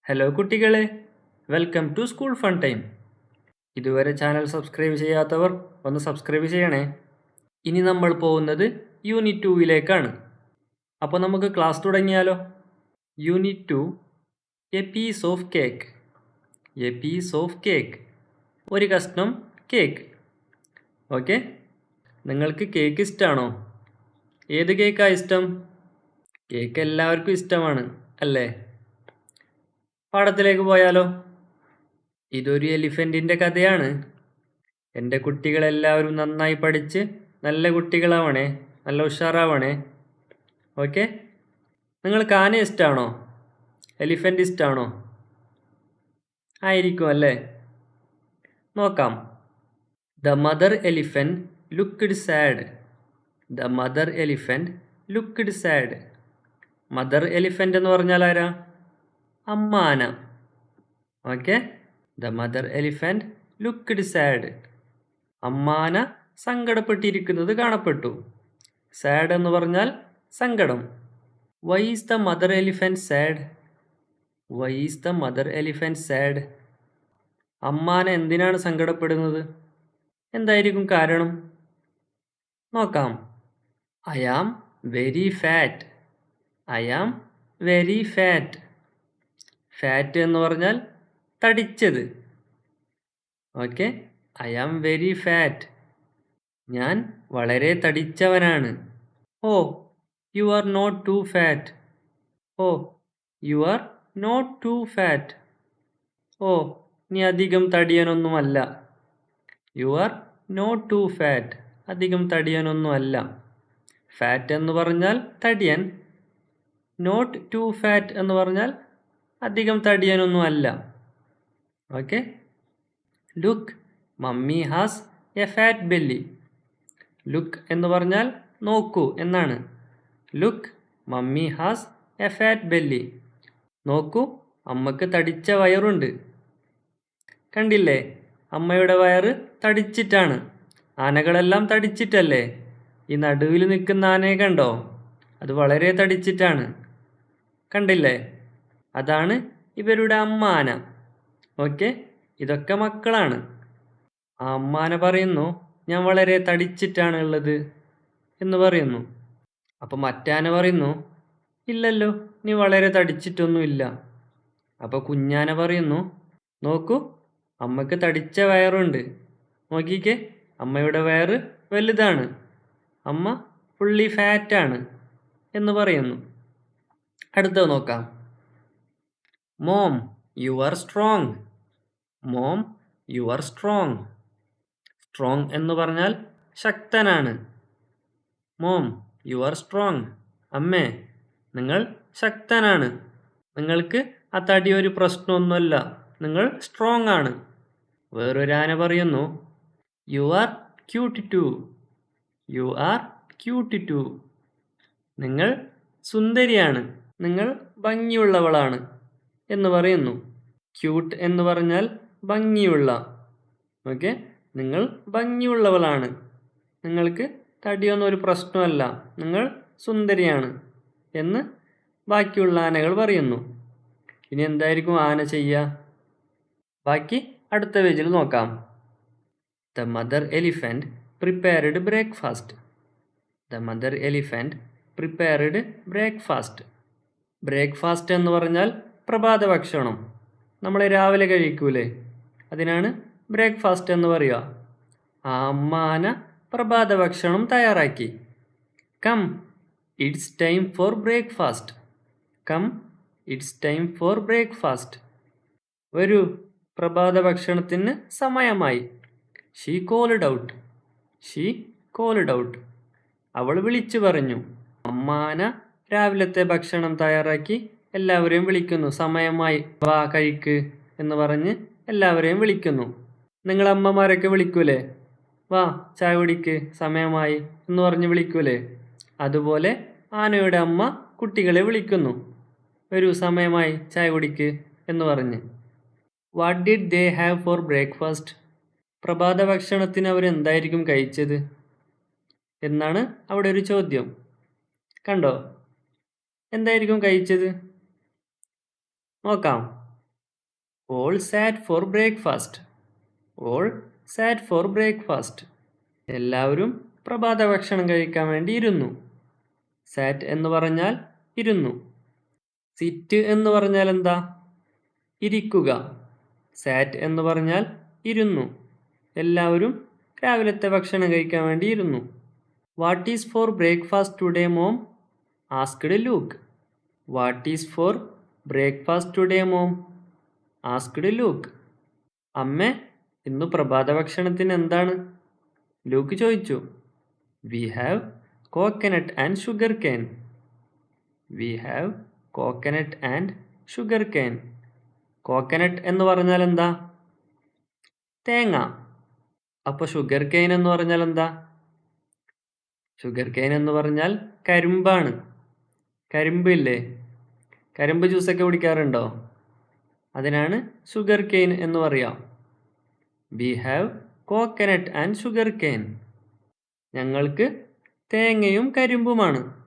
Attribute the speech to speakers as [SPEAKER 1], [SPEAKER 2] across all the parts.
[SPEAKER 1] Hello കുട്ടികളെ, welcome to school fun time. ഇതുവരെ channel subscribe ചെയ്യാത്തവർ ഒന്ന് സബ്സ്ക്രൈബ് ചെയ്യണേ. ഇനി നമ്മൾ പോകുന്നത് യൂണിറ്റ് 2-ലേക്കാണ്. അപ്പോൾ നമുക്ക് ക്ലാസ് തുടങ്ങിയാലോ. Unit 2, a piece of cake. A piece of cake, ഒരു കഷ്ണം കേക്ക്. ഓക്കെ, നിങ്ങൾക്ക് കേക്ക് ഇഷ്ടമാണോ? ഏത് കേക്കാണ് ഇഷ്ടം? കേക്ക് എല്ലാവർക്കും ഇഷ്ടമാണ് അല്ലേ? പാഠത്തിലേക്ക് പോയാലോ. ഇതൊരു എലിഫൻറ്റിൻ്റെ കഥയാണ്. എൻ്റെ കുട്ടികളെല്ലാവരും നന്നായി പഠിച്ച് നല്ല കുട്ടികളാവണേ, നല്ല ഉഷാറാവണേ. ഓക്കെ, നിങ്ങൾക്ക് ആന ഇഷ്ടമാണോ? എലിഫൻ്റ് ഇഷ്ടമാണോ? ആയിരിക്കും അല്ലേ? നോക്കാം. The mother elephant looked sad. The mother elephant looked sad. Mother elephant എന്ന് പറഞ്ഞാൽ ആരാ? അമ്മ ആന. Okay, the mother elephant looked sad. അമ്മാന സങ്കടപ്പെട്ടിരിക്കുന്നത് കാണപ്പെട്ടു. സാഡ് എന്ന് പറഞ്ഞാൽ സങ്കടം. Why is the mother elephant sad? Why is the mother elephant sad? അമ്മാന എന്തിനാണ് സങ്കടപ്പെടുന്നത്? എന്തായിരിക്കും കാരണം? നോക്കാം. I am very fat. I am very fat. Fat എന്ന് പറഞ്ഞാൽ തടിച്ചത്. Okay, I am very fat. ഞാൻ വളരെ തടിച്ചവനാണ്. Oh, you are not too fat. Oh, you are not too fat. ഓ, നീ അധികം തടിയനൊന്നുമല്ല. You are not too fat. അധികം തടിയനൊന്നുമല്ല. ഫാറ്റ് എന്ന് പറഞ്ഞാൽ തടിയൻ. നോട്ട് ടു ഫാറ്റ് എന്ന് പറഞ്ഞാൽ അധികം തടിയനൊന്നുമല്ല. Okay, look, mummy has a fat belly. Look എന്ന് പറഞ്ഞാൽ നോക്കൂ എന്നാണ്. Look, mummy has a fat belly. നോക്കൂ, അമ്മക്ക് തടിച്ച വയറുണ്ട്. കണ്ടില്ലേ, അമ്മയുടെ വയറ് തടിച്ചിട്ടാണ്. ആനകളെല്ലാം തടിച്ചിട്ടല്ലേ? ഈ നടുവിൽ നിൽക്കുന്ന ആനയെ കണ്ടോ? അത് വളരെ തടിച്ചിട്ടാണ്. കണ്ടില്ലേ? അതാണ് ഇവരുടെ അമ്മ ആന. ഓക്കെ, ഇതൊക്കെ മക്കളാണ്. ആ അമ്മാന പറയുന്നു, ഞാൻ വളരെ തടിച്ചിട്ടാണ് ഉള്ളത് എന്ന് പറയുന്നു. അപ്പോൾ മറ്റാന പറയുന്നു, ഇല്ലല്ലോ, നീ വളരെ തടിച്ചിട്ടൊന്നുമില്ല. അപ്പോൾ കുഞ്ഞാന പറയുന്നു, നോക്കൂ, അമ്മക്ക് തടിച്ച വയറുണ്ട്. നോക്കിക്കേ, അമ്മയുടെ വയറ് വലുതാണ്. അമ്മ ഫുള്ളി ഫാറ്റാണ് എന്ന് പറയുന്നു. അടുത്തത് നോക്കാം. Mom, you are strong. Mom, you are strong. Strong എന്ന് പറഞ്ഞാൽ ശക്തനാണ്. Mom, you are strong. അമ്മേ, നിങ്ങൾ ശക്തനാണ്. നിങ്ങൾക്ക് ആ തടി ഒരു പ്രശ്നമൊന്നുമല്ല. നിങ്ങൾ സ്ട്രോങ് ആണ്. വേറൊരു ആന പറയുന്നു, you are cute too. You are cute too. നിങ്ങൾ സുന്ദരിയാണ്. നിങ്ങൾ ഭംഗിയുള്ളവളാണ് എന്ന് പറയുന്നു. ക്യൂട്ട് എന്ന് പറഞ്ഞാൽ ഭംഗിയുള്ള. ഓക്കെ, നിങ്ങൾ ഭംഗിയുള്ളവളാണ്. നിങ്ങൾക്ക് തടിയൊന്നും ഒരു പ്രശ്നമല്ല. നിങ്ങൾ സുന്ദരിയാണ് എന്ന് ബാക്കിയുള്ള ആനകൾ പറയുന്നു. ഇനി എന്തായിരിക്കും ആന ചെയ്യുക? ബാക്കി അടുത്ത പേജിൽ നോക്കാം. The mother elephant prepared breakfast. The mother elephant prepared breakfast. Breakfast എന്ന് പറഞ്ഞാൽ പ്രഭാത ഭക്ഷണം. നമ്മൾ രാവിലെ കഴിക്കൂലേ, അതിനാണ് ബ്രേക്ക്ഫാസ്റ്റ് എന്ന് പറയുക. ആ അമ്മാന പ്രഭാത ഭക്ഷണം തയ്യാറാക്കി. Come, it's time for breakfast. Come, it's time for breakfast. വരൂ, പ്രഭാത ഭക്ഷണത്തിന് സമയമായി. She called out. She called out. അവൾ വിളിച്ചു പറഞ്ഞു. അമ്മാന രാവിലത്തെ ഭക്ഷണം തയ്യാറാക്കി എല്ലാവരെയും വിളിക്കുന്നു. സമയമായി, വാ കഴിക്ക് എന്ന് പറഞ്ഞ് എല്ലാവരെയും വിളിക്കുന്നു. നിങ്ങൾ അമ്മമാരൊക്കെ വിളിക്കൂലേ? വാ ചായ കുടിക്ക്, സമയമായി എന്ന് പറഞ്ഞ് വിളിക്കൂലേ? അതുപോലെ ആനയുടെ അമ്മ കുട്ടികളെ വിളിക്കുന്നു. വരൂ, സമയമായി, ചായ കുടിക്ക് എന്ന് പറഞ്ഞ്. What did they have four breakfast? പ്രഭാത ഭക്ഷണത്തിന് അവരെന്തായിരിക്കും കഴിച്ചത് എന്നാണ് അവിടെ ഒരു ചോദ്യം. കണ്ടോ? എന്തായിരിക്കും കഴിച്ചത്? നോക്കാം. All sat for breakfast. All sat for breakfast. എല്ലാവരും പ്രഭാത ഭക്ഷണം കഴിക്കാൻ വേണ്ടി ഇരുന്നു. സാറ്റ് എന്ന് പറഞ്ഞാൽ ഇരുന്നു. സിറ്റ് എന്ന് പറഞ്ഞാൽ എന്താ? ഇരിക്കുക. സാറ്റ് എന്ന് പറഞ്ഞാൽ ഇരുന്നു. എല്ലാവരും രാവിലത്തെ ഭക്ഷണം കഴിക്കാൻ വേണ്ടി ഇരുന്നു. What is for breakfast today mom? Asked Luke. What is for breakfast today mom? Asked Luke. അമ്മേ, ഇന്ന് പ്രഭാത ഭക്ഷണത്തിന് എന്താണ്? ലൂക്ക് ചോദിച്ചു. We have coconut and sugar cane. We have coconut and sugar cane. Coconut എന്ന് പറഞ്ഞാൽ എന്താ? തേങ്ങ. അപ്പോൾ ഷുഗർ കെയിൻ എന്ന് പറഞ്ഞാൽ എന്താ? ഷുഗർ കെയിൻ എന്ന് പറഞ്ഞാൽ കരിമ്പാണ്. കരിമ്പ് ഇല്ലേ? കരിമ്പ് ജ്യൂസൊക്കെ കുടിക്കാറുണ്ടോ? അതിനാണ് ഷുഗർ കെയിൻ എന്ന് പറയാം. We have coconut and sugar cane. ഞങ്ങൾക്ക് തേങ്ങയും കരിമ്പുമാണ്.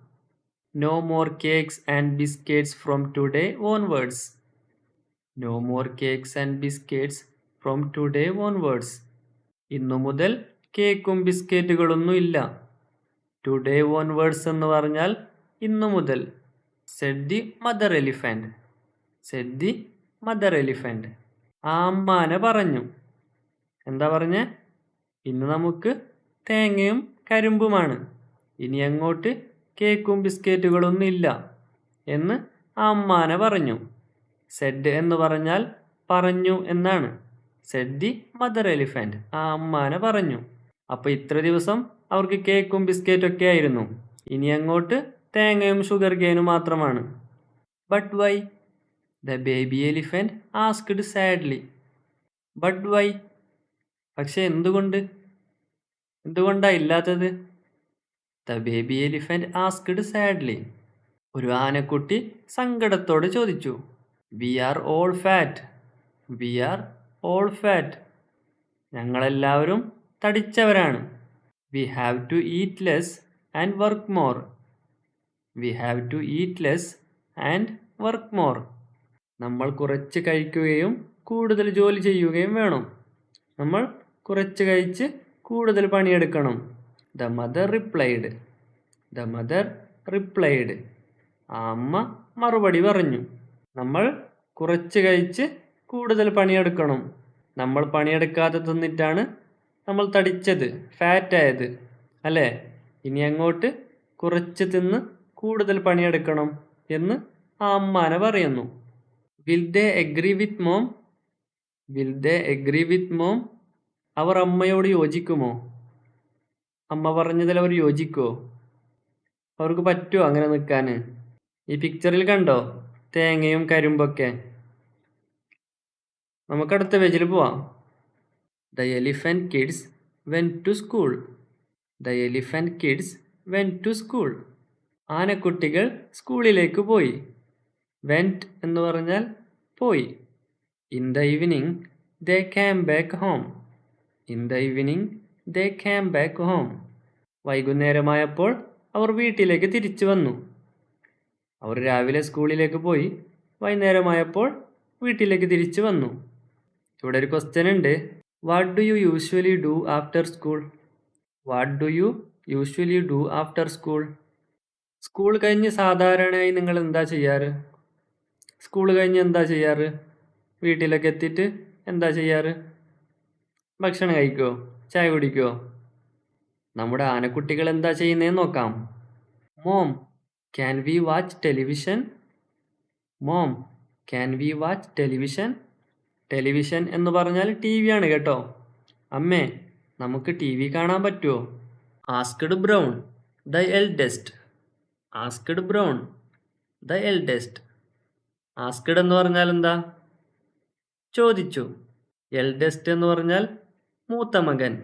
[SPEAKER 1] No more cakes and biscuits from today onwards. No more cakes and biscuits from today onwards. ഇന്നു മുതൽ കേക്കും ബിസ്ക്കറ്റുകളൊന്നും ഇല്ല. ടുഡേ ഓൺവേർഡ്സ് എന്ന് പറഞ്ഞാൽ ഇന്നു മുതൽ. Z the mother elephant. Z the mother elephant. ആ അമ്മാന പറഞ്ഞു. എന്താ പറഞ്ഞേ? ഇന്ന് നമുക്ക് തേങ്ങയും കരിമ്പുമാണ്. ഇനി അങ്ങോട്ട് കേക്കും ബിസ്ക്കറ്റുകളൊന്നും ഇല്ല എന്ന് ആ അമ്മാന പറഞ്ഞു. സെഡ് എന്ന് പറഞ്ഞാൽ പറഞ്ഞു എന്നാണ്. Z the mother elephant. ആ അമ്മാന പറഞ്ഞു. അപ്പോൾ ഇത്ര ദിവസം അവർക്ക് കേക്കും ബിസ്ക്കറ്റൊക്കെ ആയിരുന്നു. ഇനി അങ്ങോട്ട് തേങ്ങയും ഷുഗർ കെയിനും മാത്രമാണ്. But why? The baby elephant asked sadly. But why? പക്ഷെ എന്തുകൊണ്ട്? എന്തുകൊണ്ടാ ഇല്ലാത്തത്? The baby elephant asked sadly. ഒരു ആനക്കുട്ടി സങ്കടത്തോടെ ചോദിച്ചു. We are all fat. We are all fat. ഞങ്ങളെല്ലാവരും തടിച്ചവരാണ്. We have to eat less and work more. We have to eat less and work more. നമ്മൾ കുറച്ച് കഴിക്കുകയും കൂടുതൽ ജോലി ചെയ്യുകയും വേണം. നമ്മൾ കുറച്ച് കഴിച്ച് കൂടുതൽ പണിയെടുക്കണം. The mother replied. The mother replied. ആ അമ്മ മറുപടി പറഞ്ഞു. നമ്മൾ കുറച്ച് കഴിച്ച് കൂടുതൽ പണിയെടുക്കണം. നമ്മൾ പണിയെടുക്കാതെ തിന്നിട്ടാണ് നമ്മൾ തടിച്ചത്, ഫാറ്റായത് അല്ലേ? ഇനി അങ്ങോട്ട് കുറച്ച് തിന്ന് കൂടുതൽ പണിയെടുക്കണം എന്ന് ആ അമ്മാന പറയുന്നു. Will they agree with mom? Will they agree with mom? അവർ അമ്മയോട് യോജിക്കുമോ? അമ്മ പറഞ്ഞതിൽ അവർ യോജിക്കുമോ? അവർക്ക് പറ്റുമോ അങ്ങനെ നിൽക്കാൻ? ഈ പിക്ചറിൽ കണ്ടോ തേങ്ങയും കരിമ്പൊക്കെ? നമുക്ക് അടുത്ത പേജിൽ പോവാം. The elephant kids went to school. The elephant kids went to school. ആനക്കുട്ടികൾ സ്കൂളിലേക്ക് പോയി. വെന്റ് എന്ന് പറഞ്ഞാൽ പോയി. In the evening they came back home. In the evening they came back home. വൈകുന്നേരമായപ്പോൾ അവർ വീട്ടിലേക്ക് തിരിച്ചു വന്നു. അവർ രാവിലെ സ്കൂളിലേക്ക് പോയി, വൈകുന്നേരമായപ്പോൾ വീട്ടിലേക്ക് തിരിച്ചു വന്നു. ഇവിടെ ഒരു ക്വസ്റ്റ്യൻ ഉണ്ട്. What do you usually do after school? What do you usually do after school? School കഴിഞ്ഞ് സാധാരണയായി നിങ്ങൾ എന്താ ചെയ്യാറ്? സ്കൂൾ കഴിഞ്ഞ് എന്താ ചെയ്യാറ്? വീട്ടിലൊക്കെ എത്തിയിട്ട് എന്താ ചെയ്യാറ്? ഭക്ഷണം കഴിക്കുമോ? ചായ കുടിക്കുമോ? നമ്മുടെ ആനക്കുട്ടികൾ എന്താ ചെയ്യുന്നതെന്ന് നോക്കാം. Mom, can we watch television? Mom, can we watch television? Television എന്ന് പറഞ്ഞാൽ ടി വി ആണ് കേട്ടോ. അമ്മേ, നമുക്ക് ടി വി കാണാൻ പറ്റുമോ? Asked brown the eldest. Asked brown the eldest. Asked എന്ന് പറഞ്ഞാൽ എന്താ? ചോദിച്ചു. എൽഡസ്റ്റ് എന്ന് പറഞ്ഞാൽ മൂത്ത മകൻ.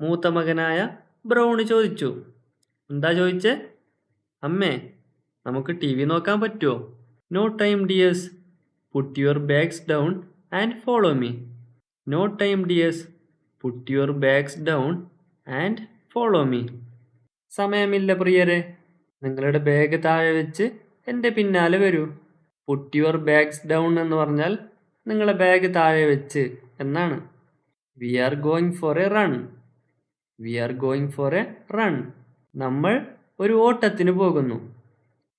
[SPEAKER 1] മൂത്ത മകനായ ബ്രൗൺ ചോദിച്ചു. എന്താ ചോദിച്ചേ? അമ്മേ, നമുക്ക് ടി വി നോക്കാൻ പറ്റുമോ? No time dears, put your bags down and follow me. No time dears, put your bags down and follow me. സമയമില്ല പ്രിയരെ, നിങ്ങളുടെ ബാഗ് താഴെ വെച്ച് എൻ്റെ പിന്നാലെ വരൂ. പുട്ട് യുവർ ബാഗ്സ് ഡൗൺ എന്ന് പറഞ്ഞാൽ നിങ്ങളെ ബാഗ് താഴെ വെച്ച് എന്നാണ്. We are going for a run. We are going for a run. നമ്മൾ ഒരു ഓട്ടത്തിന് പോകുന്നു.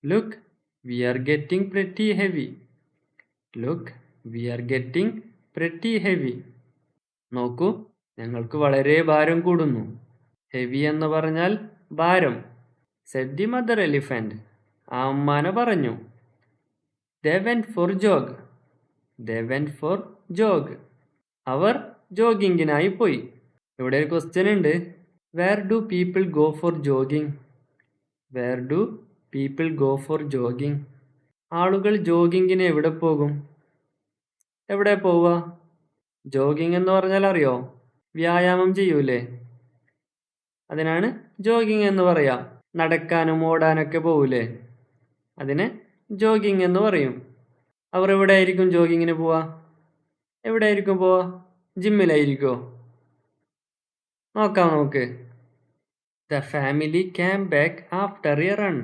[SPEAKER 1] Look we are getting pretty heavy. Look we are getting pretty heavy. നോക്കൂ, ഞങ്ങൾക്ക് വളരെ ഭാരം കൂടുന്നു. ഹെവി എന്ന് പറഞ്ഞാൽ ഭാരം. Said the mother elephant. ആ അമ്മാന പറഞ്ഞു. They went for jog. They went for jog. അവർ ജോഗിങ്ങിനായി പോയി. ഇവിടെ ഒരു ക്വസ്റ്റ്യൻ ഉണ്ട്. Where do people go for jogging? Where do people go for jogging? ആളുകൾ ജോഗിങ്ങിന് എവിടെ പോകും? എവിടെ പോവുക? ജോഗിങ് എന്ന് പറഞ്ഞാൽ അറിയോ? വ്യായാമം ചെയ്യൂലേ? അതിനാണ് ജോഗിങ് എന്ന് പറയാം. നടക്കാനും ഓടാനൊക്കെ പോകൂലേ? അതിനെ ജോഗിങ് എന്ന് പറയും. അവർ എവിടെ ആയിരിക്കും ജോഗിങ്ങിന് പോവാ? എവിടെ ആയിരിക്കും പോവാ? ജിമ്മിലായിരിക്കോ? നോക്കാം നമുക്ക്. The family came back after a run.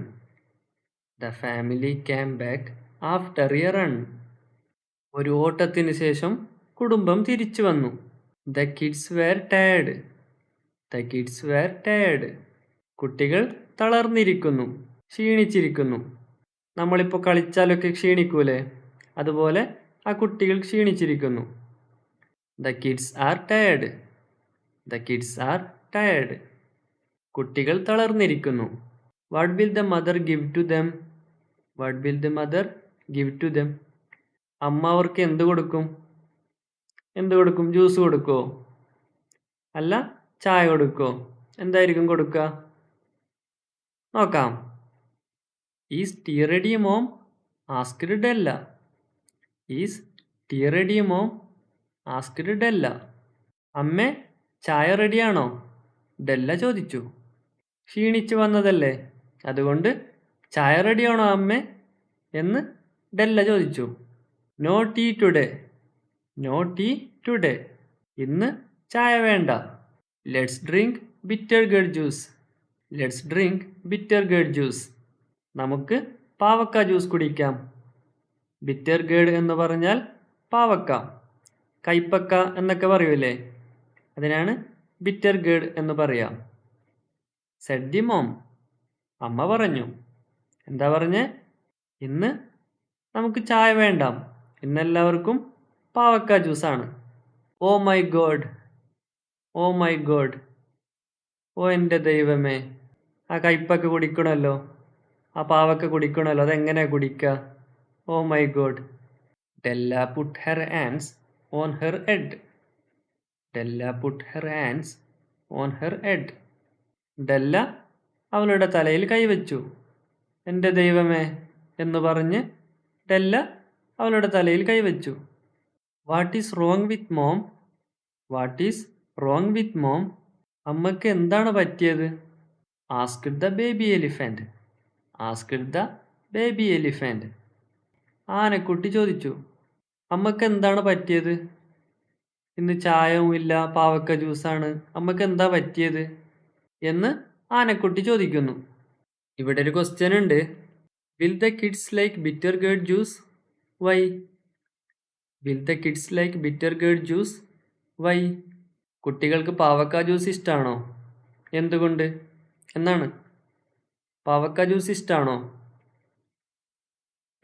[SPEAKER 1] The family came back after a run. ഒരു ഓട്ടത്തിന് ശേഷം കുടുംബം തിരിച്ചു വന്നു. The kids were tired. The kids were tired. കുട്ടികൾ തളർന്നിരിക്കുന്നു, ക്ഷീണിച്ചിരിക്കുന്നു. നമ്മളിപ്പോൾ കളിച്ചാലൊക്കെ ക്ഷീണിക്കൂലേ? അതുപോലെ ആ കുട്ടികൾ ക്ഷീണിച്ചിരിക്കുന്നു. The kids are tired. The kids are tired. കുട്ടികൾ തളർന്നിരിക്കുന്നു. What will the mother give to them? What will the mother give to them? അമ്മ അവർക്ക് എന്ത് കൊടുക്കും? എന്ത് കൊടുക്കും? ജ്യൂസ് കൊടുക്കോ? അല്ല, ചായ കൊടുക്കോ? എന്തായിരിക്കും കൊടുക്കുക? നോക്കാം. Is tea ready, mom? asked Della. Is tea ready, mom? asked Della. അമ്മേ, ചായ റെഡിയാണോ? ഡെല്ല ചോദിച്ചു. ക്ഷീണിച്ചു വന്നതല്ലേ, അതുകൊണ്ട് ചായ റെഡിയാണോ അമ്മേ എന്ന് ഡെല്ല ചോദിച്ചു. No tea today. No tea today. ഇന്ന് ചായ വേണ്ട. Let's drink bitter gourd juice. Let's drink bitter gourd juice. നമുക്ക് പാവക്ക ജ്യൂസ് കുടിക്കാം. ബിറ്റർ ഗഡ് എന്ന് പറഞ്ഞാൽ പാവക്ക, കൈപ്പക്ക എന്നൊക്കെ പറയൂലേ? അതിനാണ് ബിറ്റർ ഗഡ് എന്ന് പറയാം. Z the mom. അമ്മ പറഞ്ഞു. എന്താ പറഞ്ഞേ? ഇന്ന് നമുക്ക് ചായ വേണ്ട, ഇന്നെല്ലാവർക്കും പാവക്ക ജ്യൂസാണ്. Oh my God. Oh my God. ഓ എൻ്റെ ദൈവമേ, ആ കയ്പൊക്കെ കുടിക്കണമല്ലോ, ആ പാവക്ക കുടിക്കണമല്ലോ, അതെങ്ങനെയാ കുടിക്കുക? Oh my God. Della put her hands on her head. Della put her hands on her head. Della അവളുടെ തലയിൽ കൈവച്ചു. എൻ്റെ ദൈവമേ എന്ന് പറഞ്ഞ് ഡെല്ല അവളുടെ തലയിൽ കൈവച്ചു. What is wrong with mom? What is wrong with mom? അമ്മയ്ക്ക് എന്താണ് പറ്റിയത്? Asked the baby elephant. Asked the baby elephant. ആനക്കുട്ടി ചോദിച്ചു. അമ്മയ്ക്ക് എന്താണ് പറ്റിയത്? ഇന്ന് ചായവും ഇല്ല, പാവക്ക ജ്യൂസാണ്, അമ്മയ്ക്ക് എന്താ പറ്റിയത് എന്ന് ആനക്കുട്ടി ചോദിക്കുന്നു. ഇവിടെ ഒരു ക്വസ്റ്റ്യൻ ഉണ്ട്. Will the kids like bitter gourd juice? Why? Will the kids like bitter gourd juice? Why? കുട്ടികൾക്ക് പാവക്ക ജ്യൂസ് ഇഷ്ടമാണോ? എന്തുകൊണ്ട് എന്നാണ്. പാവക്ക ജ്യൂസ് ഇഷ്ടമാണോ?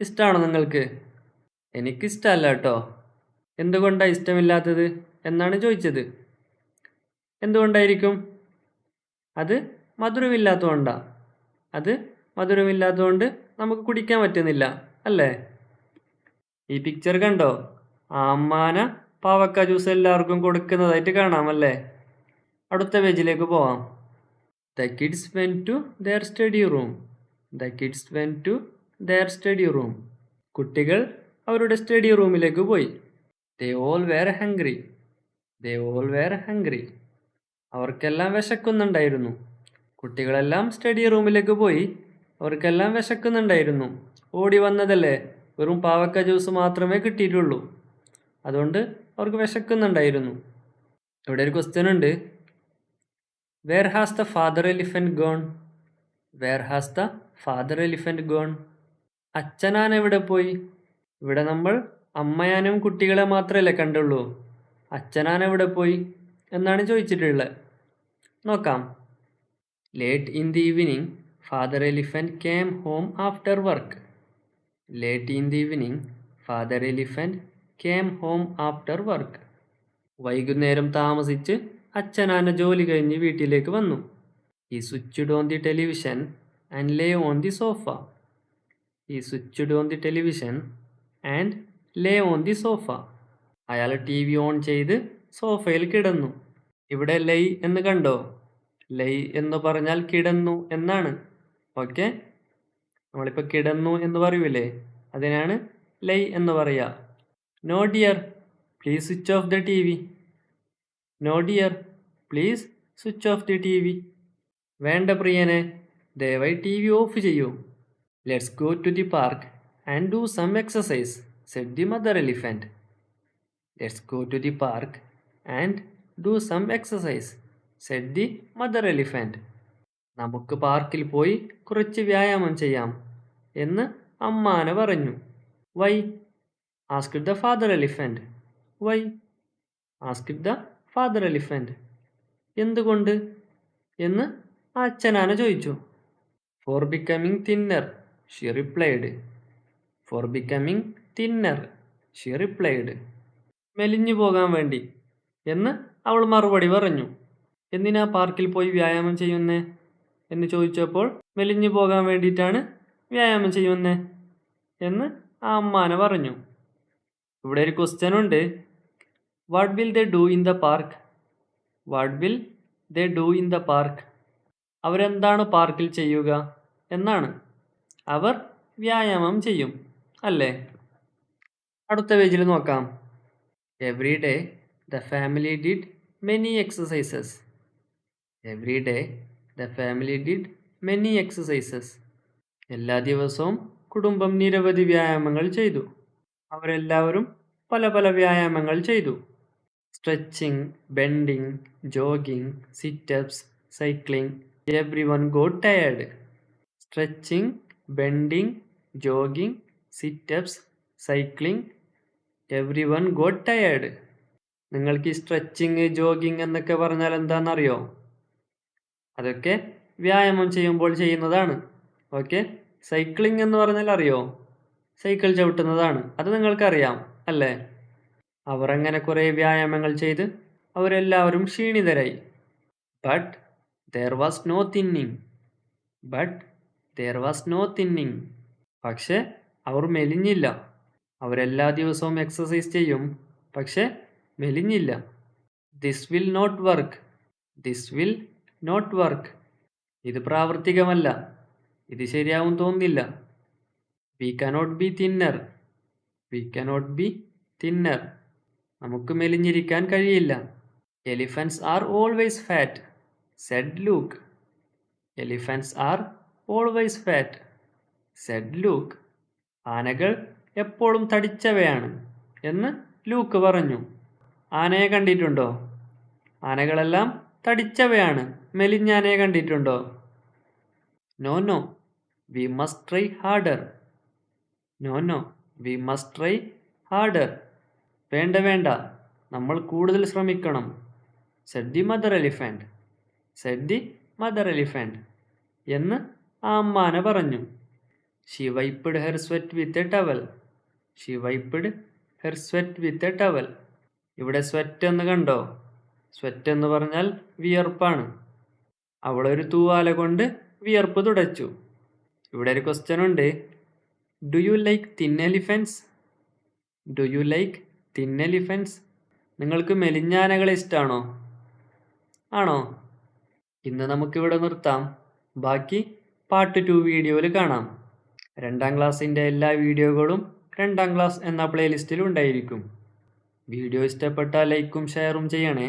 [SPEAKER 1] ഇഷ്ടമാണോ നിങ്ങൾക്ക്? എനിക്കിഷ്ടമല്ല കേട്ടോ. എന്തുകൊണ്ടാണ് ഇഷ്ടമില്ലാത്തത് എന്നാണ് ചോദിച്ചത്. എന്തുകൊണ്ടായിരിക്കും? അത് മധുരമില്ലാത്തതുകൊണ്ടാണ്. അത് മധുരമില്ലാത്തതുകൊണ്ട് നമുക്ക് കുടിക്കാൻ പറ്റുന്നില്ല അല്ലേ? ഈ പിക്ചർ കണ്ടോ? ആ അമ്മാന പാവക്ക ജ്യൂസ് എല്ലാവർക്കും കൊടുക്കുന്നതായിട്ട് കാണാമല്ലേ? അടുത്ത പേജിലേക്ക് പോവാം. The kids went to their study room. The kids went to their study room. കുട്ടികൾ അവരുടെ സ്റ്റഡി റൂമിലേക്ക് പോയി. They all were hungry. They all were hungry. അവർക്കെല്ലാം വിശക്കുന്നുണ്ടായിരുന്നു. കുട്ടികളെല്ലാം സ്റ്റഡി റൂമിലേക്ക് പോയി. അവർക്കെല്ലാം വിശക്കുന്നുണ്ടായിരുന്നു. ഓടി വന്നതല്ലേ, വെറും പാവക്ക ജ്യൂസ് മാത്രമേ കിട്ടിയിട്ടുള്ളൂ. അതുകൊണ്ട് അവർക്ക് വിശക്കുന്നുണ്ടായിരുന്നു. ഇവിടെ ഒരു ക്വസ്റ്റ്യൻ ഉണ്ട്. Where has the father elephant gone? Where has the father elephant gone? അച്ഛനാൻ എവിടെ പോയി? ഇവിടെ നമ്മൾ അമ്മയാനും കുട്ടികളെ മാത്രമല്ലേ കണ്ടുള്ളൂ, അച്ഛനാനെവിടെ പോയി എന്നാണ് ചോദിച്ചിട്ടുള്ളത്. നോക്കാം. Late in the evening father elephant came home after work. Late in the evening father elephant came home after work. വൈകുന്നേരം താമസിച്ച് അച്ഛനാന ജോലി കഴിഞ്ഞ് വീട്ടിലേക്ക് വന്നു. He switched on the television and lay on the sofa. He switched on the television and lay on the sofa. അയാൾ T V on ചെയ്ത് സോഫയിൽ കിടന്നു. ഇവിടെ ലൈ എന്ന് കണ്ടോ? ലൈ എന്ന് പറഞ്ഞാൽ കിടന്നു എന്നാണ്. ഓക്കെ, നമ്മളിപ്പോൾ കിടന്നു എന്ന് പറയൂലേ, അതിനാണ് ലൈ എന്ന് പറയുക. No dear please switch off the T V. No dear please switch off the T V. വേണ്ട പ്രിയനെ, ദയവായി ടി വി ഓഫ് ചെയ്യൂ. Let's go to the park and do some exercise, said the mother elephant. Let's go to the park and do some exercise, said the mother elephant. നമുക്ക് പാർക്കിൽ പോയി കുറച്ച് വ്യായാമം ചെയ്യാം എന്ന് അമ്മാന പറഞ്ഞു. Why asked the father elephant. Why asked the father elephant. എന്തുകൊണ്ട് എന്ന് അച്ഛനാന ചോദിച്ചു. For becoming thinner, she replied. For becoming thinner, she replied. മെലിഞ്ഞു പോകാൻ വേണ്ടി എന്ന് അവൾ മറുപടി പറഞ്ഞു. എന്തിനാ പാർക്കിൽ പോയി വ്യായാമം ചെയ്യുന്നേ എന്ന് ചോദിച്ചപ്പോൾ മെലിഞ്ഞു പോകാൻ വേണ്ടിയിട്ടാണ് വ്യായാമം ചെയ്യുന്നേ എന്ന് ആ അമ്മാന പറഞ്ഞു. ഇവിടെ ഒരു ക്വസ്റ്റ്യൻ ഉണ്ട്. What will they do in the park? What will they do in the park? അവരെന്താണ് പാർക്കിൽ ചെയ്യുക എന്നാണ്. അവർ വ്യായാമം ചെയ്യും അല്ലേ? അടുത്ത പേജിൽ നോക്കാം. Every day the family did many exercises. Every day the family did many exercises. എല്ലാ ദിവസവും കുടുംബം നിരവധി വ്യായാമങ്ങൾ ചെയ്തു. അവരെല്ലാവരും പല പല വ്യായാമങ്ങൾ ചെയ്തു. Stretching, bending, jogging, sit-ups, cycling. Everyone got tired. Stretching, bending, jogging, sit-ups, cycling. Everyone got tired. നിങ്ങൾക്ക് ഈ സ്ട്രെച്ചിങ്, ജോഗിങ് എന്നൊക്കെ പറഞ്ഞാൽ എന്താണെന്നറിയോ? അതൊക്കെ വ്യായാമം ചെയ്യുമ്പോൾ ചെയ്യുന്നതാണ്. ഓക്കെ, സൈക്ലിംഗ് എന്ന് പറഞ്ഞാൽ അറിയോ? സൈക്കിൾ ചവിട്ടുന്നതാണ്. അത് നിങ്ങൾക്കറിയാം അല്ലേ? അവർ അങ്ങനെ കുറേ വ്യായാമങ്ങൾ ചെയ്ത് അവരെല്ലാവരും ക്ഷീണിതരായി. But there was no thinning. But there was no thinning. പക്ഷെ അവർ മെലിഞ്ഞില്ല. അവരെല്ലാ ദിവസവും എക്സസൈസ് ചെയ്യും, പക്ഷെ മെലിഞ്ഞില്ല. This will not work. This will not work. ഇത് പ്രാവർത്തികമല്ല, ഇത് ശരിയാവും തോന്നുന്നില്ല. We cannot be thinner. We cannot be thinner. നമുക്ക് മെലിഞ്ഞിരിക്കാൻ കഴിയില്ല. Elephants are always fat, said Luke. Elephants are always fat, said Luke. ആനകൾ എപ്പോഴും തടിച്ചവയാണ് എന്ന് ലൂക്ക് പറഞ്ഞു. ആനയെ കണ്ടിട്ടുണ്ടോ? ആനകളെല്ലാം തടിച്ചവയാണ്. മെലിഞ്ഞ ആനയെ കണ്ടിട്ടുണ്ടോ? No no, we must try harder. No no, we must try harder. വേണ്ട വേണ്ട, നമ്മൾ കൂടുതൽ ശ്രമിക്കണം. said the mother elephant. said the mother elephant. എന്ന് ആ അമ്മാന പറഞ്ഞു. She wiped her sweat with a towel. She wiped her sweat with a towel. ഇവിടെ സ്വെറ്റ് എന്ന് കണ്ടോ? സ്വെറ്റ് എന്ന് പറഞ്ഞാൽ വിയർപ്പാണ്. അവളൊരു തൂവാല കൊണ്ട് വിയർപ്പ് തുടച്ചു. ഇവിടെ ഒരു ക്വസ്റ്റ്യൻ ഉണ്ട്. Do you like thin elephants? Do you like thin elephants? നിങ്ങൾക്ക് മെലിഞ്ഞാനകളെ ഇഷ്ടമാണോ? ആണോ? ഇന്ന് നമുക്കിവിടെ നിർത്താം. ബാക്കി പാർട്ട് 2 വീഡിയോയിൽ കാണാം. 2ാം ക്ലാസ്സിൻ്റെ എല്ലാ വീഡിയോകളും 2ാം ക്ലാസ് എന്ന പ്ലേലിസ്റ്റിൽ ഉണ്ടായിരിക്കും. വീഡിയോ ഇഷ്ടപ്പെട്ടാൽ ലൈക്കും ഷെയറും ചെയ്യണേ.